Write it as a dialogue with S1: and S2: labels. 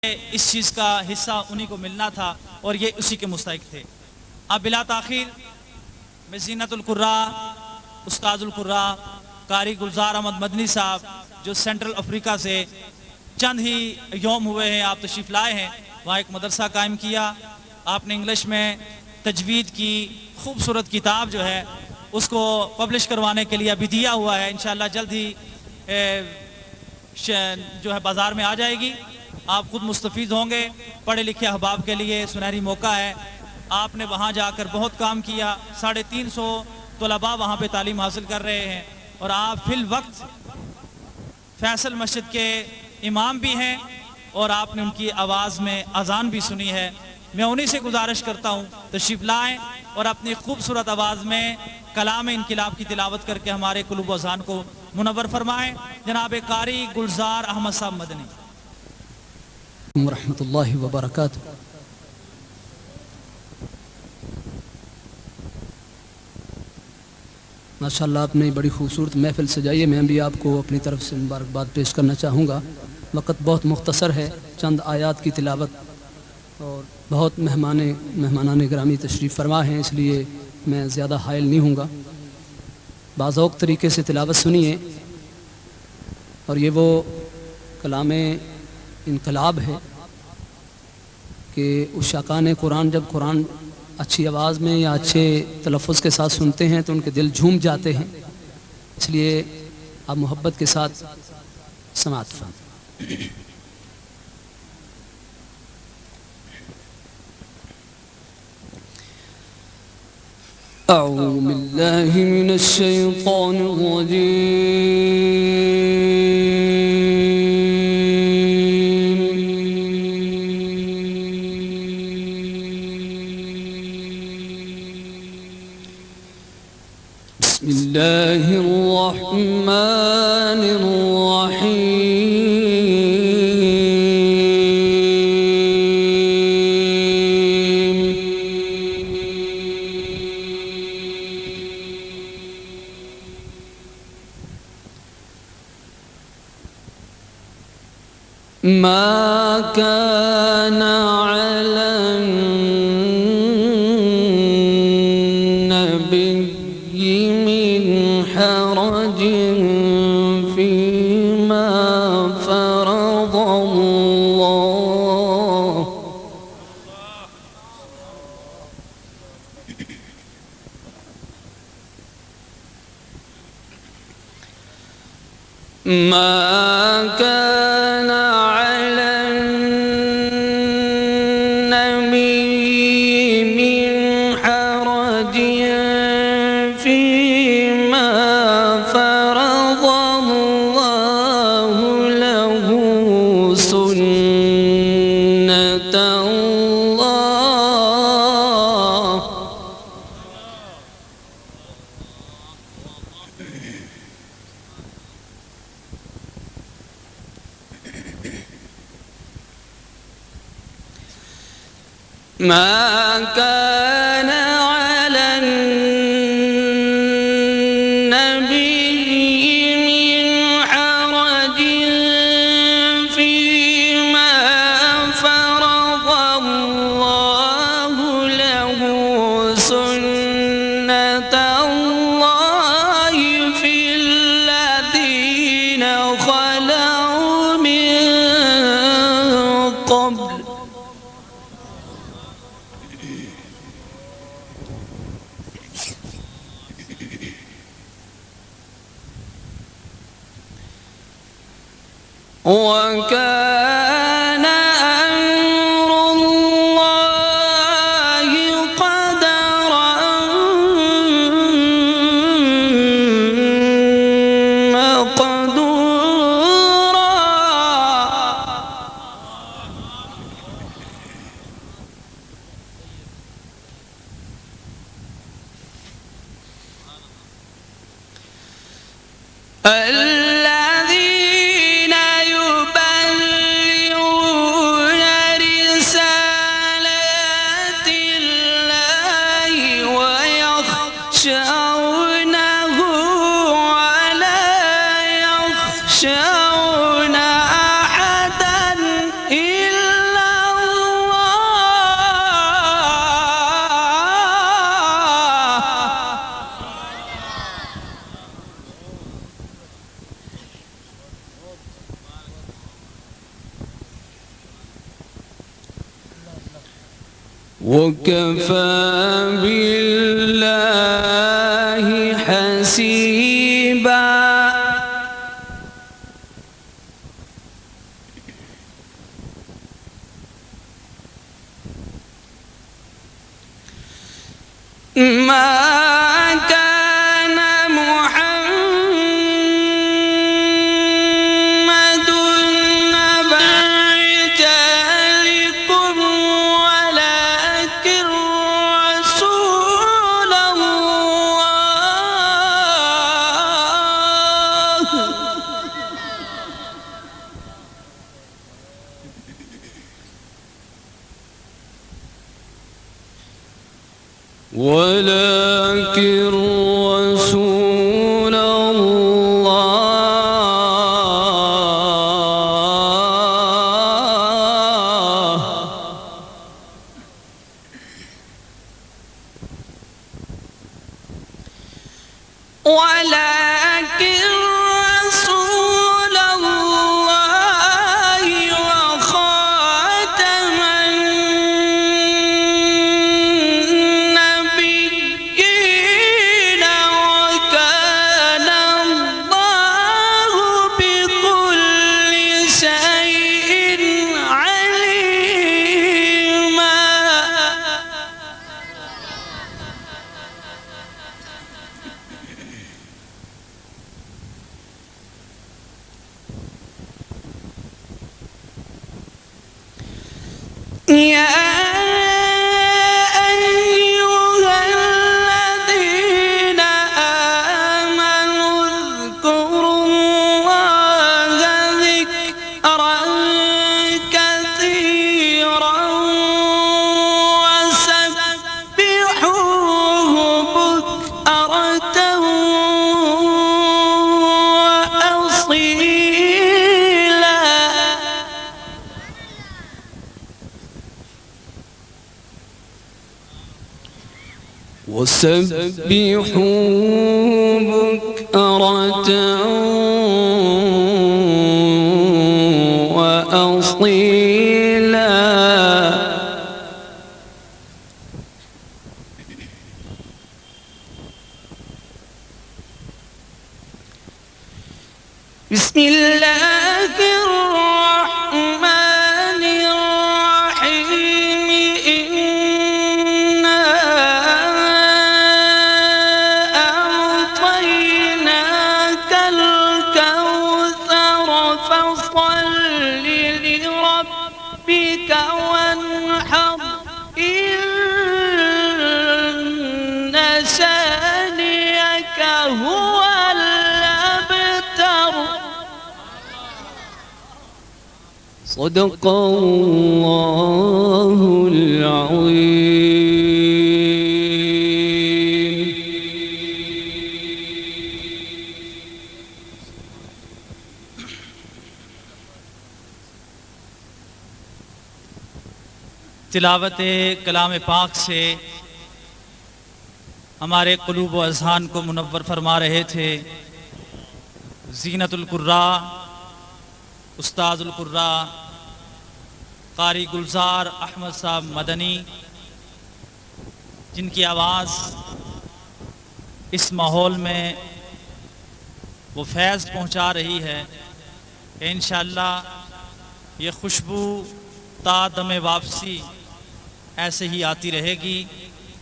S1: اس چیز کا حصہ انہی کو ملنا تھا اور یہ اسی کے مستحق تھے۔ اب بلا تاخیر میں زینت القراء استاد القراء قاری گلزار احمد مدنی صاحب جو سینٹرل افریقہ سے چند ہی یوم ہوئے ہیں آپ تشریف لائے ہیں، وہاں ایک مدرسہ قائم کیا، آپ نے انگلش میں تجوید کی خوبصورت کتاب جو ہے اس کو پبلش کروانے کے لیے ابھی دیا ہوا ہے، انشاءاللہ جلد ہی جو ہے بازار میں آ جائے گی، آپ خود مستفید ہوں گے۔ پڑھے لکھے احباب کے لیے سنہری موقع ہے، آپ نے وہاں جا کر بہت کام کیا، 350 طلباء وہاں پہ تعلیم حاصل کر رہے ہیں، اور آپ فی الوقت فیصل مسجد کے امام بھی ہیں اور آپ نے ان کی آواز میں اذان بھی سنی ہے۔ میں انہی سے گزارش کرتا ہوں تشریف لائیں اور اپنی خوبصورت آواز میں کلام انقلاب کی تلاوت کر کے ہمارے قلوب و اذہان کو منور فرمائیں۔ جناب قاری گلزار احمد صاحب مدنی۔
S2: ورحمۃ اللہ وبرکاتہ۔ ماشاءاللہ آپ نے بڑی خوبصورت محفل سجائی ہے، میں بھی آپ کو اپنی طرف سے مبارکباد پیش کرنا چاہوں گا۔ وقت بہت مختصر ہے، چند آیات کی تلاوت اور بہت مہمانان گرامی تشریف فرما ہیں، اس لیے میں زیادہ حائل نہیں ہوں گا۔ باذوق طریقے سے تلاوت سنیے، اور یہ وہ کلام انقلاب ہے کہ عشاقان قرآن جب قرآن اچھی آواز میں یا اچھے تلفظ کے ساتھ سنتے ہیں تو ان کے دل جھوم جاتے ہیں، اس لیے آپ محبت کے ساتھ سماعت فرمائیں۔ اعوذ باللہ من الشیطان الرجیم، بسم اللہ الرحمن الرحیم۔ ما كان على النبي من حرج فيما فرض الله، ما كان على النبي من حرج فيما فرض الله له، سنة الله، ما كان على النبي من حرج فيما فرض الله له، سنة الله في الذين خلوا من قبل، وكان أمر الله قدرا مقدورا، الذين يبلغون رسالات الله ويخشونه ولا يخشون أحدا إلا
S3: وكفى بالله حسيبا ما كان محمد أبا رجالكم ولكن رسول الله ولكن رسول الله ولكن رسول الله وخاتم النبيين وكان الله بكل شيء عليما يا أيها الذين آمنوا اذكروا الله ذكرا كثيرا وسبحوه بكرة وأصيلا وسبحوه بكرة وأصيلا بسم الله الرحمن الرحيم إنا أعطيناك الكوثر فصل لربك وانحر إن شانئك هو الأبتر صدق الله العظيم
S1: तिलावत कलाम पाक से हमारे क़ुलूब व अज़हान को मुनव्वर फरमा रहे थे ज़ीनतुल कुर्रा उस्ताजुल कुर्रा कारी गुलजार अहमद साहब मदनी, जिनकी आवाज़ इस माहौल में वो फैज़ पहुंचा रही है। इंशाअल्लाह ये खुशबू ता दमे वापसी ऐसे ही आती रहेगी।